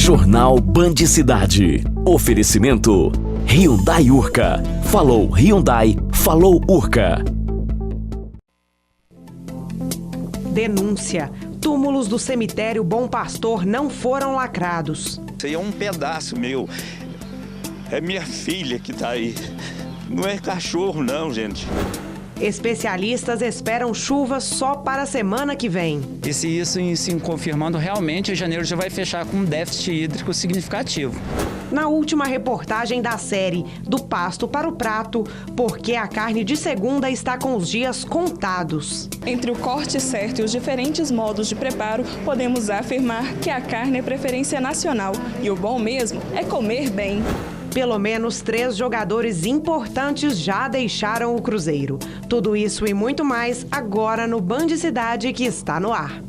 Jornal Band Cidade. Oferecimento Hyundai Urca. Falou Hyundai, falou Urca. Denúncia. Túmulos do cemitério Bom Pastor não foram lacrados. Isso aí é um pedaço meu. É minha filha que tá aí. Não é cachorro não, gente. Especialistas esperam chuva só para a semana que vem. E se isso se confirmando realmente, janeiro já vai fechar com um déficit hídrico significativo. Na última reportagem da série Do Pasto para o Prato, porque a carne de segunda está com os dias contados. Entre o corte certo e os diferentes modos de preparo, podemos afirmar que a carne é preferência nacional. E o bom mesmo é comer bem. Pelo menos 3 jogadores importantes já deixaram o Cruzeiro. Tudo isso e muito mais agora no Band Cidade, que está no ar.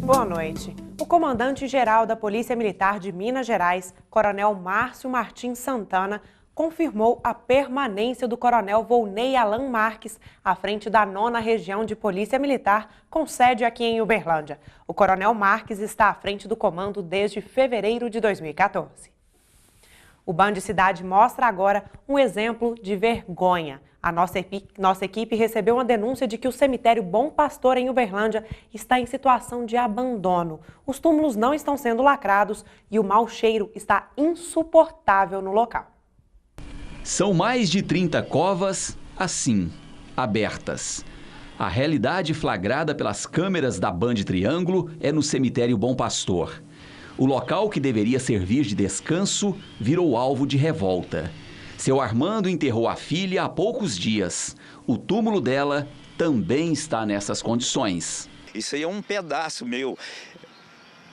Boa noite. O comandante-geral da Polícia Militar de Minas Gerais, Coronel Márcio Martins Santana, confirmou a permanência do coronel Volney Alan Marques à frente da 9ª Região de Polícia Militar, com sede aqui em Uberlândia. O coronel Marques está à frente do comando desde fevereiro de 2014. O Band Cidade mostra agora um exemplo de vergonha. A nossa equipe recebeu uma denúncia de que o cemitério Bom Pastor, em Uberlândia, está em situação de abandono. Os túmulos não estão sendo lacrados e o mau cheiro está insuportável no local. São mais de 30 covas, assim, abertas. A realidade flagrada pelas câmeras da Band Triângulo é no cemitério Bom Pastor. O local que deveria servir de descanso virou alvo de revolta. Seu Armando enterrou a filha há poucos dias. O túmulo dela também está nessas condições. Isso aí é um pedaço meu.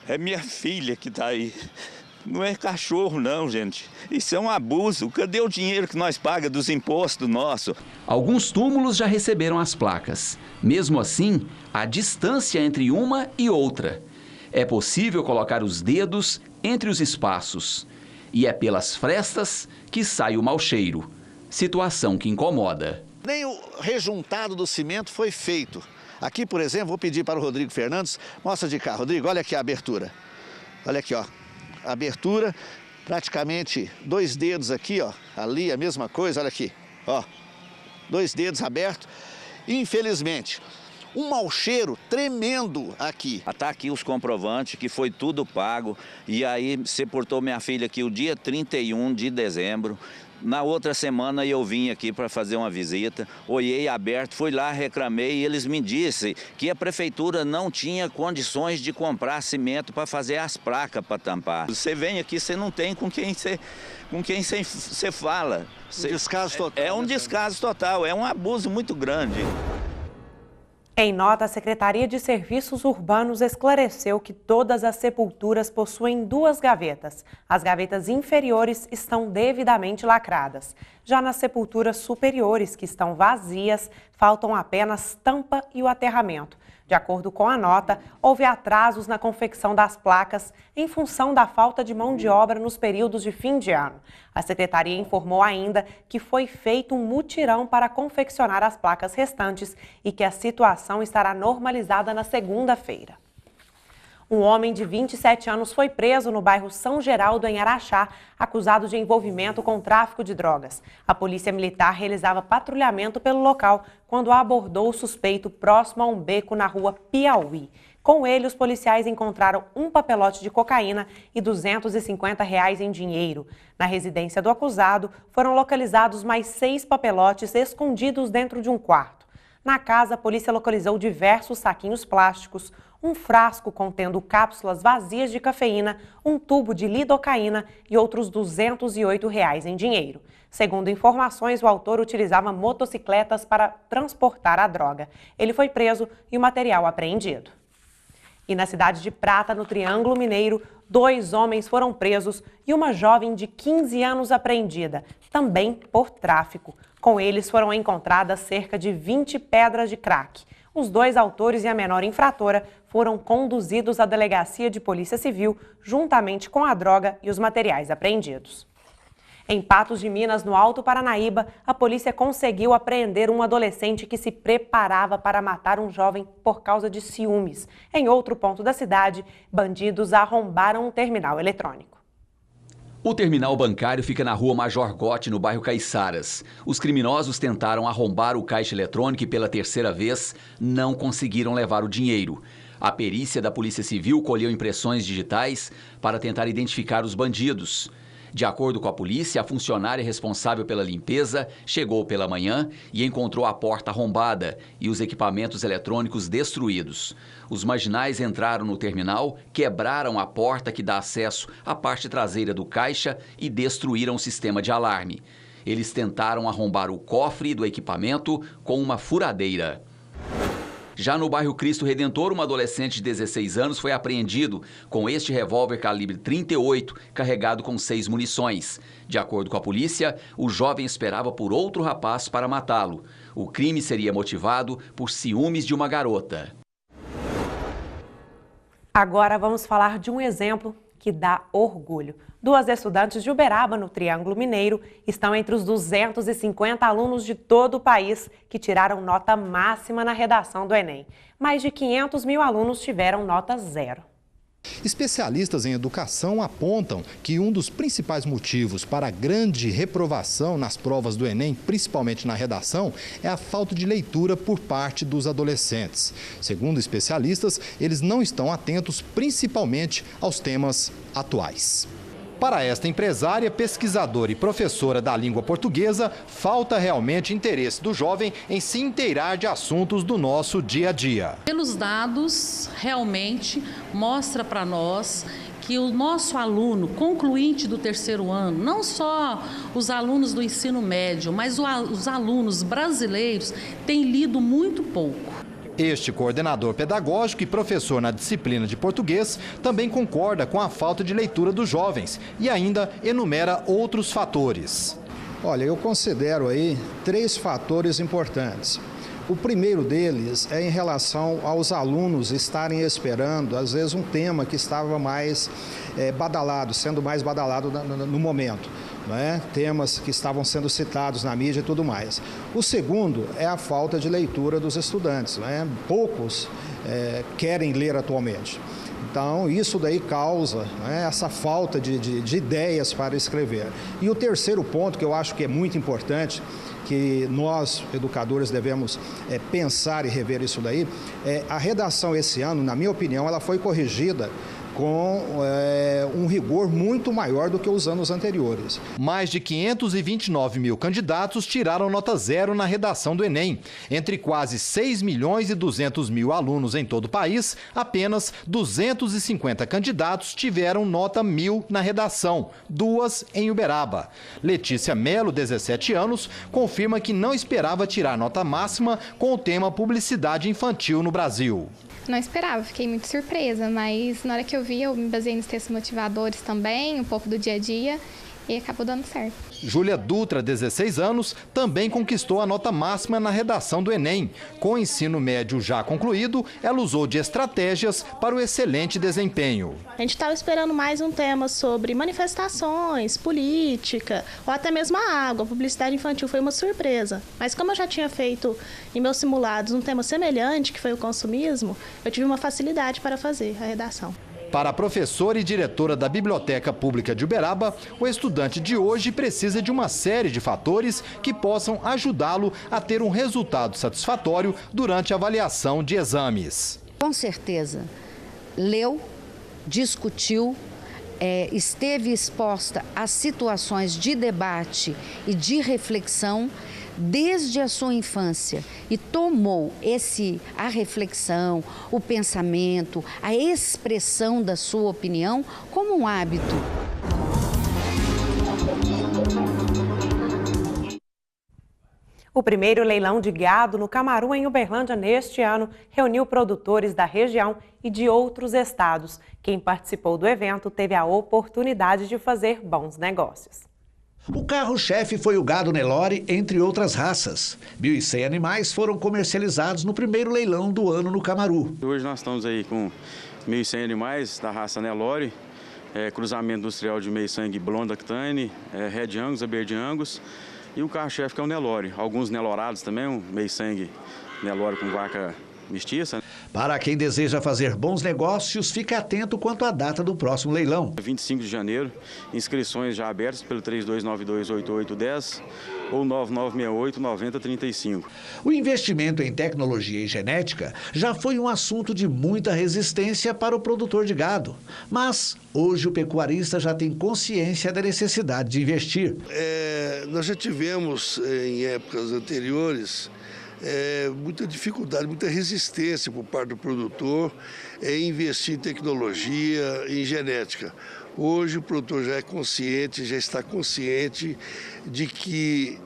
É minha filha que tá aí. Não é cachorro não, gente. Isso é um abuso. Cadê o dinheiro que nós pagamos dos impostos nossos? Alguns túmulos já receberam as placas. Mesmo assim, há distância entre uma e outra. É possível colocar os dedos entre os espaços. E é pelas frestas que sai o mau cheiro. Situação que incomoda. Nem o rejuntado do cimento foi feito. Aqui, por exemplo, vou pedir para o Rodrigo Fernandes. Mostra de cá, Rodrigo, olha aqui a abertura. Olha aqui, ó. Abertura, praticamente 2 dedos aqui, ó. Ali a mesma coisa, olha aqui, ó. 2 dedos abertos. Infelizmente, um mau cheiro tremendo aqui. Tá aqui os comprovantes que foi tudo pago. E aí sepultou minha filha aqui o dia 31 de dezembro. Na outra semana eu vim aqui para fazer uma visita, olhei aberto, fui lá, reclamei e eles me disseram que a prefeitura não tinha condições de comprar cimento para fazer as placas para tampar. Você vem aqui, você não tem com quem você fala. Um descaso total. É um descaso total, é um abuso muito grande. Em nota, a Secretaria de Serviços Urbanos esclareceu que todas as sepulturas possuem 2 gavetas. As gavetas inferiores estão devidamente lacradas. Já nas sepulturas superiores, que estão vazias, faltam apenas tampa e o aterramento. De acordo com a nota, houve atrasos na confecção das placas em função da falta de mão de obra nos períodos de fim de ano. A Secretaria informou ainda que foi feito um mutirão para confeccionar as placas restantes e que a situação estará normalizada na segunda-feira. Um homem de 27 anos foi preso no bairro São Geraldo, em Araxá, acusado de envolvimento com tráfico de drogas. A polícia militar realizava patrulhamento pelo local quando abordou o suspeito próximo a um beco na rua Piauí. Com ele, os policiais encontraram um papelote de cocaína e R$ 250 em dinheiro. Na residência do acusado, foram localizados mais 6 papelotes escondidos dentro de um quarto. Na casa, a polícia localizou diversos saquinhos plásticos, um frasco contendo cápsulas vazias de cafeína, um tubo de lidocaína e outros R$ 208 em dinheiro. Segundo informações, o autor utilizava motocicletas para transportar a droga. Ele foi preso e o material apreendido. E na cidade de Prata, no Triângulo Mineiro, 2 homens foram presos e uma jovem de 15 anos apreendida, também por tráfico. Com eles foram encontradas cerca de 20 pedras de crack. Os 2 autores e a menor infratora foram conduzidos à delegacia de Polícia Civil, juntamente com a droga e os materiais apreendidos. Em Patos de Minas, no Alto Paranaíba, a polícia conseguiu apreender um adolescente que se preparava para matar um jovem por causa de ciúmes. Em outro ponto da cidade, bandidos arrombaram um terminal eletrônico. O terminal bancário fica na rua Major Gotti, no bairro Caiçaras. Os criminosos tentaram arrombar o caixa eletrônico e pela terceira vez não conseguiram levar o dinheiro. A perícia da Polícia Civil colheu impressões digitais para tentar identificar os bandidos. De acordo com a polícia, a funcionária responsável pela limpeza chegou pela manhã e encontrou a porta arrombada e os equipamentos eletrônicos destruídos. Os marginais entraram no terminal, quebraram a porta que dá acesso à parte traseira do caixa e destruíram o sistema de alarme. Eles tentaram arrombar o cofre do equipamento com uma furadeira. Já no bairro Cristo Redentor, um adolescente de 16 anos foi apreendido com este revólver calibre 38, carregado com 6 munições. De acordo com a polícia, o jovem esperava por outro rapaz para matá-lo. O crime seria motivado por ciúmes de uma garota. Agora vamos falar de um exemplo que dá orgulho. 2 estudantes de Uberaba, no Triângulo Mineiro, estão entre os 250 alunos de todo o país que tiraram nota máxima na redação do Enem. Mais de 500 mil alunos tiveram nota 0. Especialistas em educação apontam que um dos principais motivos para a grande reprovação nas provas do Enem, principalmente na redação, é a falta de leitura por parte dos adolescentes. Segundo especialistas, eles não estão atentos principalmente aos temas atuais. Para esta empresária, pesquisadora e professora da língua portuguesa, falta realmente interesse do jovem em se inteirar de assuntos do nosso dia a dia. Pelos dados, realmente mostra para nós que o nosso aluno concluinte do 3º ano, não só os alunos do ensino médio, mas os alunos brasileiros têm lido muito pouco. Este coordenador pedagógico e professor na disciplina de português também concorda com a falta de leitura dos jovens e ainda enumera outros fatores. Olha, eu considero aí 3 fatores importantes. O primeiro deles é em relação aos alunos estarem esperando, às vezes, um tema que estava mais badalado, sendo mais badalado no momento. Temas que estavam sendo citados na mídia e tudo mais. O segundo é a falta de leitura dos estudantes. Poucos querem ler atualmente. Então, isso daí causa essa falta de ideias para escrever. E o terceiro ponto, que eu acho que é muito importante, que nós, educadores, devemos pensar e rever isso daí, a redação esse ano, na minha opinião, ela foi corrigida com um rigor muito maior do que os anos anteriores. Mais de 529 mil candidatos tiraram nota 0 na redação do Enem. Entre quase 6 milhões e 200 mil alunos em todo o país, apenas 250 candidatos tiveram nota 1000 na redação, 2 em Uberaba. Letícia Melo, 17 anos, confirma que não esperava tirar nota máxima com o tema publicidade infantil no Brasil. Não esperava, fiquei muito surpresa, mas na hora que eu vi, eu me baseei nos textos motivadores também, um pouco do dia a dia, e acabou dando certo. Júlia Dutra, 16 anos, também conquistou a nota máxima na redação do Enem. Com o ensino médio já concluído, ela usou de estratégias para o excelente desempenho. A gente estava esperando mais um tema sobre manifestações, política, ou até mesmo a água. A publicidade infantil foi uma surpresa. Mas como eu já tinha feito em meus simulados um tema semelhante, que foi o consumismo, eu tive uma facilidade para fazer a redação. Para a professora e diretora da Biblioteca Pública de Uberaba, o estudante de hoje precisa de uma série de fatores que possam ajudá-lo a ter um resultado satisfatório durante a avaliação de exames. Com certeza, leu, discutiu, esteve exposta a situações de debate e de reflexão desde a sua infância e tomou a reflexão, o pensamento, a expressão da sua opinião como um hábito. O primeiro leilão de gado no Camaru, em Uberlândia, neste ano, reuniu produtores da região e de outros estados. Quem participou do evento teve a oportunidade de fazer bons negócios. O carro-chefe foi o gado Nelore, entre outras raças. 1.100 animais foram comercializados no primeiro leilão do ano no Camaru. Hoje nós estamos aí com 1.100 animais da raça Nelore, cruzamento industrial de meio sangue Blonde Octane, Red Angus, Verde Angus, e o carro-chefe que é o Nelore. Alguns Nelorados também, um meio sangue Nelore com vaca mestiça. Para quem deseja fazer bons negócios, fique atento quanto à data do próximo leilão. 25 de janeiro, inscrições já abertas pelo 32928810 ou 9968-9035. O investimento em tecnologia e genética já foi um assunto de muita resistência para o produtor de gado. Mas hoje o pecuarista já tem consciência da necessidade de investir. Nós já tivemos em épocas anteriores muita dificuldade, muita resistência por parte do produtor em investir em tecnologia, em genética. Hoje o produtor já é consciente, já está consciente de que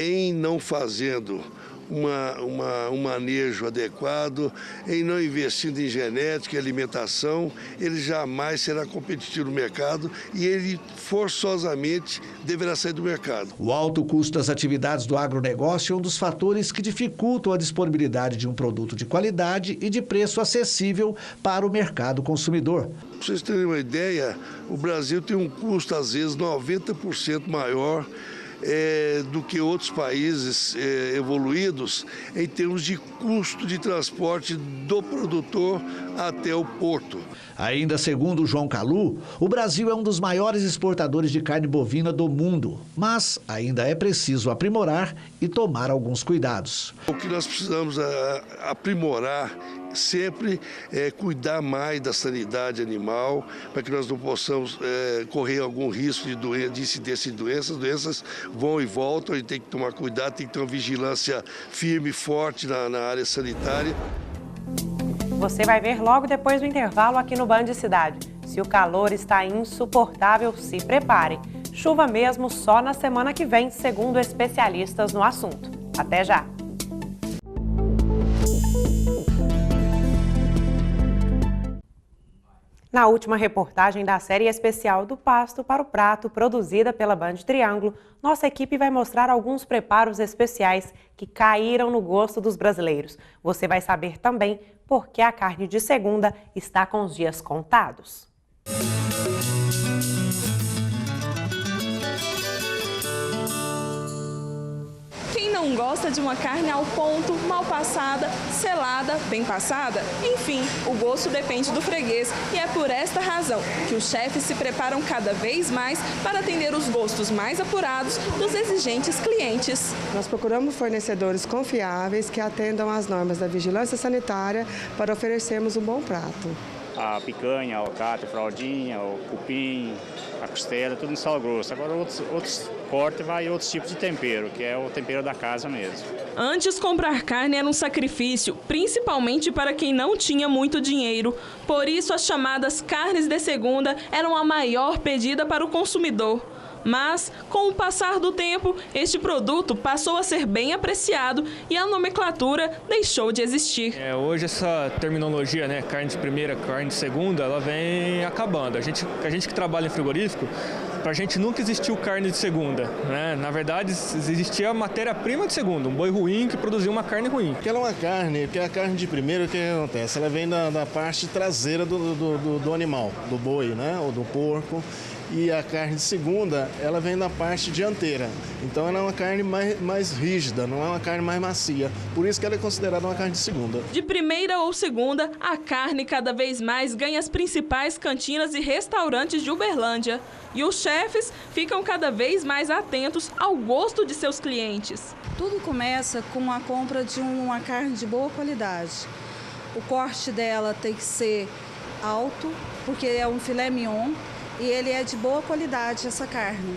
em não fazendo um manejo adequado, em não investindo em genética e alimentação, ele jamais será competitivo no mercado e ele forçosamente deverá sair do mercado. O alto custo das atividades do agronegócio é um dos fatores que dificultam a disponibilidade de um produto de qualidade e de preço acessível para o mercado consumidor. Para vocês terem uma ideia, o Brasil tem um custo, às vezes, 90% maior do que outros países evoluídos em termos de custo de transporte do produtor até o porto. Ainda segundo João Calu, o Brasil é um dos maiores exportadores de carne bovina do mundo, mas ainda é preciso aprimorar e tomar alguns cuidados. O que nós precisamos aprimorar sempre cuidar mais da sanidade animal, para que nós não possamos correr algum risco de incidência de doenças. As doenças vão e voltam, a gente tem que tomar cuidado, tem que ter uma vigilância firme e forte na área sanitária. Você vai ver logo depois do intervalo aqui no Band Cidade. Se o calor está insuportável, se prepare. Chuva mesmo só na semana que vem, segundo especialistas no assunto. Até já! Na última reportagem da série especial do Pasto para o Prato, produzida pela Band Triângulo, nossa equipe vai mostrar alguns preparos especiais que caíram no gosto dos brasileiros. Você vai saber também por que a carne de segunda está com os dias contados. Quem não gosta de uma carne ao ponto, mal passada, selada, bem passada? Enfim, o gosto depende do freguês e é por esta razão que os chefes se preparam cada vez mais para atender os gostos mais apurados dos exigentes clientes. Nós procuramos fornecedores confiáveis que atendam às normas da vigilância sanitária para oferecermos um bom prato. A picanha, a alcatra, a fraldinha, o cupim, a costela, tudo em sal grosso. Agora outros cortes vai outros tipos de tempero, que é o tempero da casa mesmo. Antes, comprar carne era um sacrifício, principalmente para quem não tinha muito dinheiro. Por isso, as chamadas carnes de segunda eram a maior pedida para o consumidor. Mas, com o passar do tempo, este produto passou a ser bem apreciado e a nomenclatura deixou de existir. Hoje essa terminologia, né, carne de primeira, carne de segunda, ela vem acabando. A gente que trabalha em frigorífico, pra gente nunca existiu carne de segunda, né? Na verdade, existia matéria-prima de segunda, um boi ruim que produzia uma carne ruim. Porque ela é uma carne, porque a carne de primeira, o que acontece? Ela vem da parte traseira do animal, do boi, né, ou do porco. E a carne de segunda, ela vem da parte dianteira. Então ela é uma carne mais rígida, não é uma carne mais macia. Por isso que ela é considerada uma carne de segunda. De primeira ou segunda, a carne cada vez mais ganha as principais cantinas e restaurantes de Uberlândia. E os chefes ficam cada vez mais atentos ao gosto de seus clientes. Tudo começa com a compra de uma carne de boa qualidade. O corte dela tem que ser alto, porque é um filé mignon. E ele é de boa qualidade, essa carne.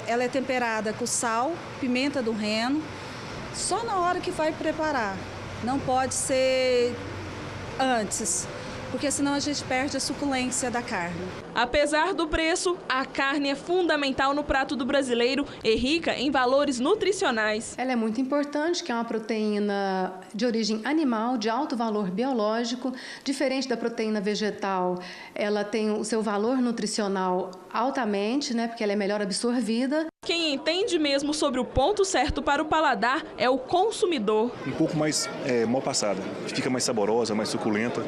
Ela é temperada com sal, pimenta do reino, só na hora que vai preparar. Não pode ser antes, porque senão a gente perde a suculência da carne. Apesar do preço, a carne é fundamental no prato do brasileiro e rica em valores nutricionais. Ela é muito importante, que é uma proteína de origem animal, de alto valor biológico, diferente da proteína vegetal. Ela tem o seu valor nutricional altamente, né, porque ela é melhor absorvida. Quem entende mesmo sobre o ponto certo para o paladar é o consumidor. Um pouco mais mal passada, fica mais saborosa, mais suculenta.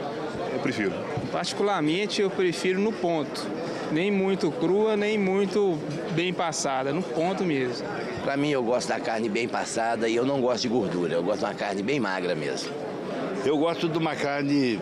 prefiro? Particularmente, eu prefiro no ponto. Nem muito crua, nem muito bem passada, no ponto mesmo. Para mim, eu gosto da carne bem passada e eu não gosto de gordura. Eu gosto de uma carne bem magra mesmo. Eu gosto de uma carne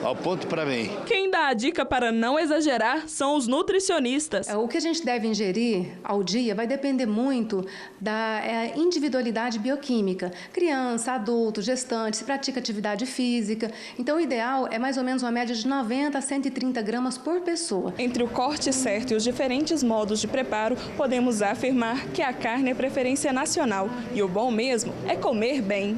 ao ponto para mim. Quem dá a dica para não exagerar são os nutricionistas. O que a gente deve ingerir ao dia vai depender muito da individualidade bioquímica. Criança, adulto, gestante, se pratica atividade física. Então, o ideal é mais ou menos uma média de 90 a 130 gramas por pessoa. Entre o corte certo e os diferentes modos de preparo, podemos afirmar que a carne é preferência nacional. E o bom mesmo é comer bem.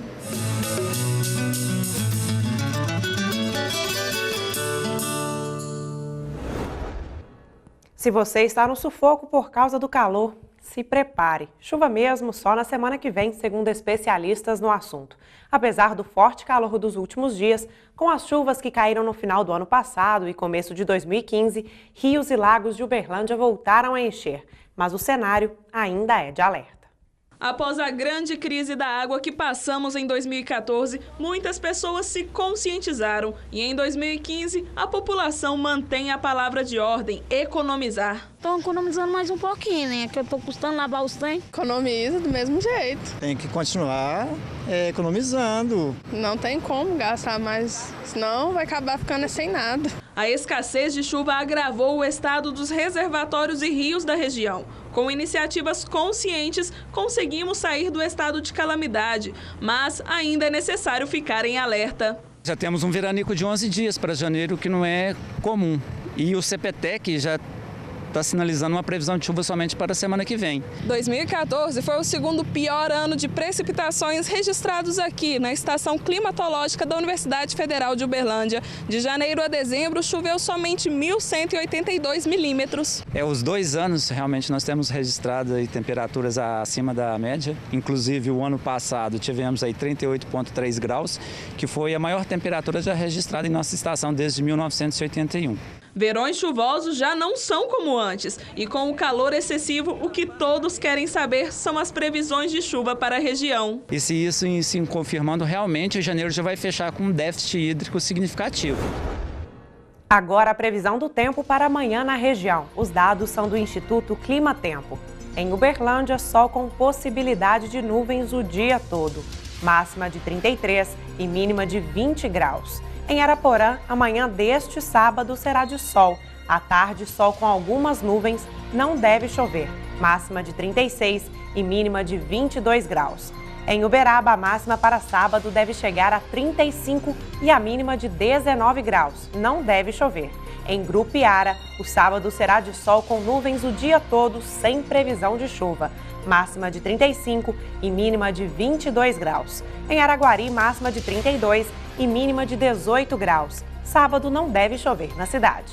Se você está no sufoco por causa do calor, se prepare. Chuva mesmo só na semana que vem, segundo especialistas no assunto. Apesar do forte calor dos últimos dias, com as chuvas que caíram no final do ano passado e começo de 2015, rios e lagos de Uberlândia voltaram a encher. Mas o cenário ainda é de alerta. Após a grande crise da água que passamos em 2014, muitas pessoas se conscientizaram e em 2015 a população mantém a palavra de ordem, economizar. Estou economizando mais um pouquinho, né? Que eu estou custando lavar os trem. Economiza do mesmo jeito. Tem que continuar economizando. Não tem como gastar mais, senão vai acabar ficando sem nada. A escassez de chuva agravou o estado dos reservatórios e rios da região. Com iniciativas conscientes, conseguimos sair do estado de calamidade, mas ainda é necessário ficar em alerta. Já temos um veranico de 11 dias para janeiro, que não é comum. E o CPTEC já está sinalizando uma previsão de chuva somente para a semana que vem. 2014 foi o segundo pior ano de precipitações registrados aqui na Estação Climatológica da Universidade Federal de Uberlândia. De janeiro a dezembro, choveu somente 1.182 milímetros. Os 2 anos, realmente, nós temos registrado aí temperaturas acima da média. Inclusive, o ano passado tivemos aí 38,3 graus, que foi a maior temperatura já registrada em nossa estação desde 1981. Verões chuvosos já não são como antes. E com o calor excessivo, o que todos querem saber são as previsões de chuva para a região. E se isso se confirmando, realmente, janeiro já vai fechar com um déficit hídrico significativo. Agora a previsão do tempo para amanhã na região. Os dados são do Instituto Clima Tempo. Em Uberlândia, sol com possibilidade de nuvens o dia todo. Máxima de 33 e mínima de 20 graus. Em Araporã, amanhã deste sábado será de sol. À tarde, sol com algumas nuvens, não deve chover. Máxima de 36 e mínima de 22 graus. Em Uberaba, a máxima para sábado deve chegar a 35 e a mínima de 19 graus. Não deve chover. Em Grupiara, o sábado será de sol com nuvens o dia todo, sem previsão de chuva. Máxima de 35 e mínima de 22 graus. Em Araguari, máxima de 32 e mínima de 18 graus. Sábado não deve chover na cidade.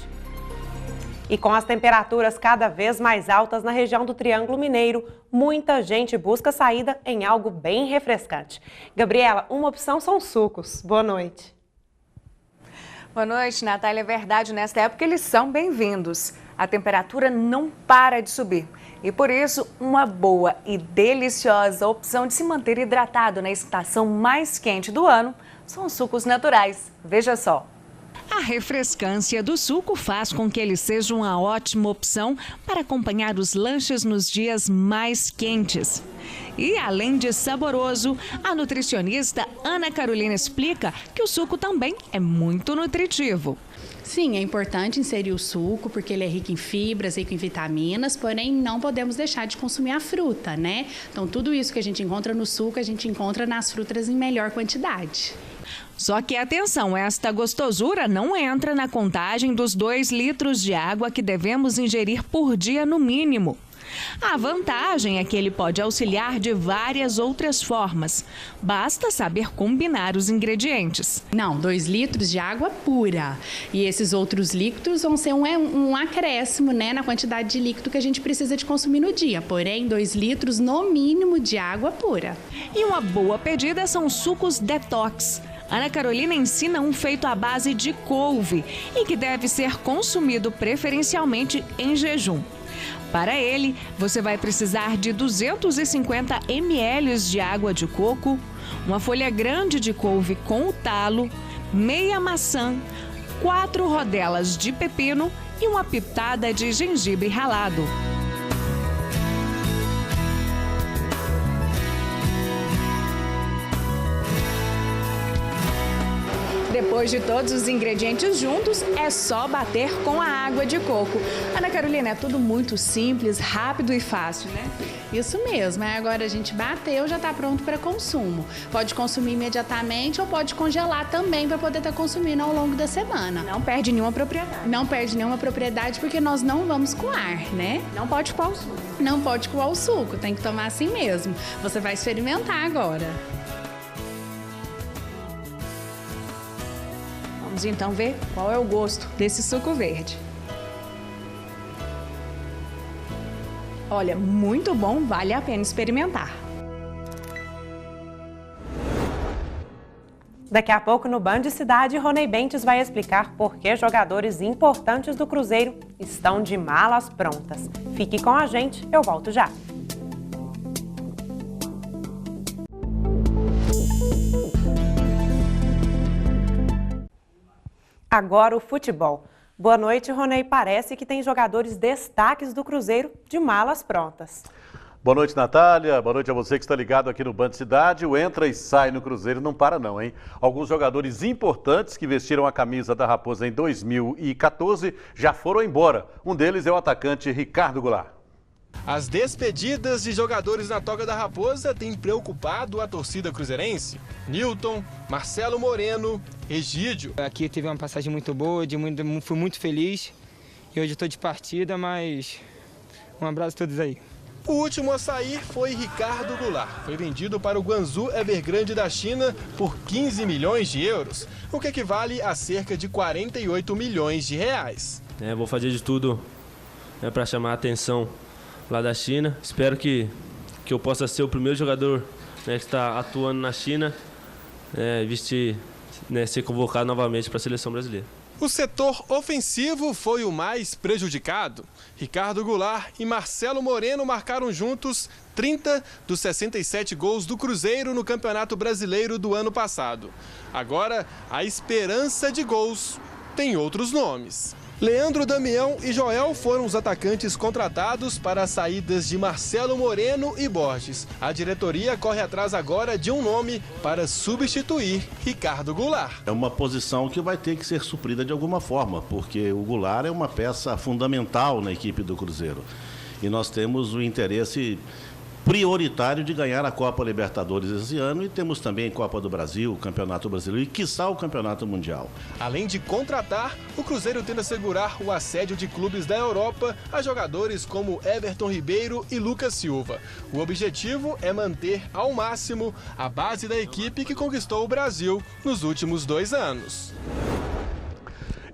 E com as temperaturas cada vez mais altas na região do Triângulo Mineiro, muita gente busca saída em algo bem refrescante. Gabriela, uma opção são sucos. Boa noite. Boa noite, Natália. É verdade, nesta época eles são bem-vindos. A temperatura não para de subir. E por isso, uma boa e deliciosa opção de se manter hidratado na estação mais quente do ano são os sucos naturais. Veja só. A refrescância do suco faz com que ele seja uma ótima opção para acompanhar os lanches nos dias mais quentes. E além de saboroso, a nutricionista Ana Carolina explica que o suco também é muito nutritivo. Sim, é importante inserir o suco porque ele é rico em fibras, rico em vitaminas, porém não podemos deixar de consumir a fruta, né? Então tudo isso que a gente encontra no suco, a gente encontra nas frutas em melhor quantidade. Só que atenção, esta gostosura não entra na contagem dos 2 litros de água que devemos ingerir por dia no mínimo. A vantagem é que ele pode auxiliar de várias outras formas. Basta saber combinar os ingredientes. Não, 2 litros de água pura. E esses outros líquidos vão ser um acréscimo, né, na quantidade de líquido que a gente precisa de consumir no dia. Porém, 2 litros no mínimo de água pura. E uma boa pedida são sucos detox. Ana Carolina ensina um feito à base de couve e que deve ser consumido preferencialmente em jejum. Para ele, você vai precisar de 250 ml de água de coco, uma folha grande de couve com o talo, meia maçã, 4 rodelas de pepino e uma pitada de gengibre ralado. Depois de todos os ingredientes juntos, é só bater com a água de coco. Ana Carolina, é tudo muito simples, rápido e fácil, né? Isso mesmo, agora a gente bateu, já está pronto para consumo. Pode consumir imediatamente ou pode congelar também para poder estar consumindo ao longo da semana. Não perde nenhuma propriedade. Não perde nenhuma propriedade porque nós não vamos coar, né? Não pode coar o suco. Não pode coar o suco, tem que tomar assim mesmo. Você vai experimentar agora. Vamos então ver qual é o gosto desse suco verde. Olha, muito bom, vale a pena experimentar. Daqui a pouco no Band Cidade, Ronei Bentes vai explicar por que jogadores importantes do Cruzeiro estão de malas prontas. Fique com a gente, eu volto já. Agora o futebol. Boa noite, Ronei. Parece que tem jogadores destaques do Cruzeiro de malas prontas. Boa noite, Natália. Boa noite a você que está ligado aqui no Band Cidade. O entra e sai no Cruzeiro não para não, hein? Alguns jogadores importantes que vestiram a camisa da Raposa em 2014 já foram embora. Um deles é o atacante Ricardo Goulart. As despedidas de jogadores na toca da Raposa têm preocupado a torcida cruzeirense. Nilton, Marcelo Moreno, Egídio. Aqui teve uma passagem muito boa, fui muito feliz. E hoje estou de partida, mas um abraço a todos aí. O último a sair foi Ricardo Goulart. Foi vendido para o Guangzhou Evergrande da China por 15 milhões de euros, o que equivale a cerca de 48 milhões de reais. Vou fazer de tudo para chamar a atenção lá da China. Espero que eu possa ser o primeiro jogador que está atuando na China, ser convocado novamente para a seleção brasileira. O setor ofensivo foi o mais prejudicado. Ricardo Goulart e Marcelo Moreno marcaram juntos 30 dos 67 gols do Cruzeiro no Campeonato Brasileiro do ano passado. Agora, a esperança de gols tem outros nomes. Leandro Damião e Joel foram os atacantes contratados para as saídas de Marcelo Moreno e Borges. A diretoria corre atrás agora de um nome para substituir Ricardo Goulart. É uma posição que vai ter que ser suprida de alguma forma, porque o Goulart é uma peça fundamental na equipe do Cruzeiro. E nós temos o interesse prioritário de ganhar a Copa Libertadores esse ano e temos também Copa do Brasil, Campeonato Brasileiro e, quiçá, o Campeonato Mundial. Além de contratar, o Cruzeiro tenta assegurar o assédio de clubes da Europa a jogadores como Everton Ribeiro e Lucas Silva. O objetivo é manter ao máximo a base da equipe que conquistou o Brasil nos últimos 2 anos.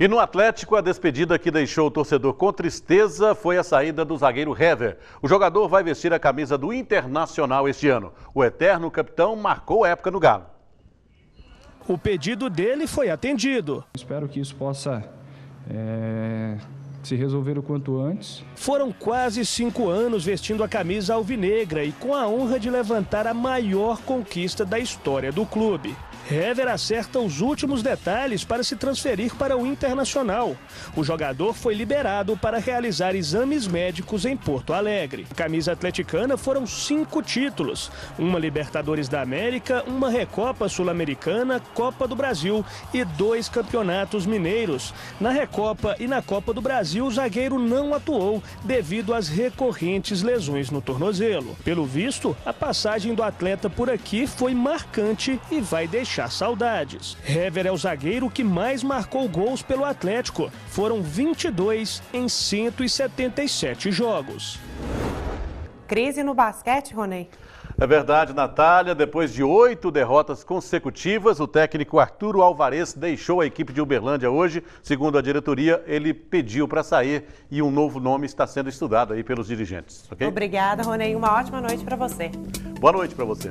E no Atlético, a despedida que deixou o torcedor com tristeza foi a saída do zagueiro Hever. O jogador vai vestir a camisa do Internacional este ano. O eterno capitão marcou época no Galo. O pedido dele foi atendido. Espero que isso possa se resolver o quanto antes. Foram quase 5 anos vestindo a camisa alvinegra e com a honra de levantar a maior conquista da história do clube. Hever acerta os últimos detalhes para se transferir para o Internacional. O jogador foi liberado para realizar exames médicos em Porto Alegre. A camisa atleticana foram 5 títulos, uma Libertadores da América, uma Recopa Sul-Americana, Copa do Brasil e 2 campeonatos mineiros. Na Recopa e na Copa do Brasil, o zagueiro não atuou devido às recorrentes lesões no tornozelo. Pelo visto, a passagem do atleta por aqui foi marcante e vai deixar saudades. Hever é o zagueiro que mais marcou gols pelo Atlético. Foram 22 em 177 jogos. Crise no basquete, Ronei? É verdade, Natália. Depois de 8 derrotas consecutivas, o técnico Arturo Alvarez deixou a equipe de Uberlândia hoje. Segundo a diretoria, ele pediu para sair e um novo nome está sendo estudado aí pelos dirigentes. Okay? Obrigada, Ronei. Uma ótima noite para você. Boa noite para você.